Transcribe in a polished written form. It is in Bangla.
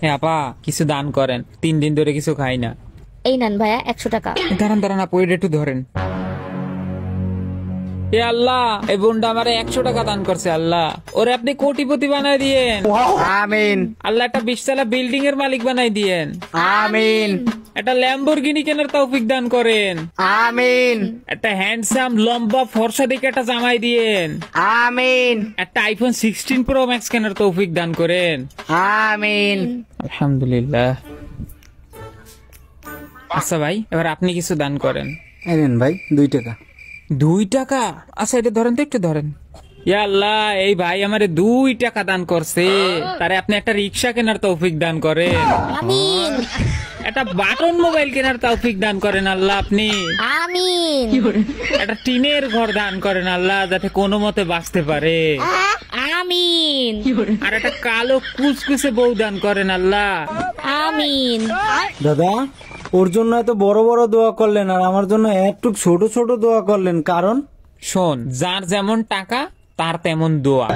হ্যাঁ আপা, কিছু দান করেন, 3 দিন ধরে কিছু খাই না। এই নেন ভাইয়া 100 টাকা। দাঁড়ান দাঁড়ান আপু, এটা একটু ধরেন। এ আল্লাহ, এই বোনটা আমারে 100 টাকা দান করছে। আল্লাহ ওরে আপনি কোটিপতি বানাই দিয়েন। আমিন। আল্লাহ একটা 20 তলা বিল্ডিং এর মালিক বানাই দিয়েন। আমিন। একটা ল্যাম্বরগিনি কেনার তৌফিক দান করেন। আমিন। একটা হ্যান্ডসাম লম্বা ফর্সা দিকে একটা জামাই দিয়েন। আমিন। একটা আইফোন 16 প্রো ম্যাক্স কেনার তৌফিক দান করেন। আমিন। আলহামদুলিল্লাহ। আচ্ছা ভাই, এবার আপনি কিছু দান করেন। এনেন ভাই 2 টাকা। 2 টাকা? আচ্ছা এটা ধরেন তো, একটু ধরেন। ইয়া আল্লাহ, এই ভাই আমারে 2 টাকা দান করছে, তারে আপনি একটা রিক্সা কেনার তৌফিক দান করেন। আমিন একটা বাটন মোবাইল কেনার তৌফিক দান করেন আল্লাহ আপনি। আমিন একটা টিনের ঘর দান করেন আল্লাহ, যাতে কোনো মতে বাঁচতে পারে। আমিন আর একটা কালো কুচকুচে বউ দান করেন আল্লাহ। আমিন। দাদা, ওর জন্য এত বড় বড় দোয়া করলেন আর আমার জন্য একটু ছোট ছোট দোয়া করলেন, কারণ? শোন, যার যেমন টাকা তার তেমন দোয়া।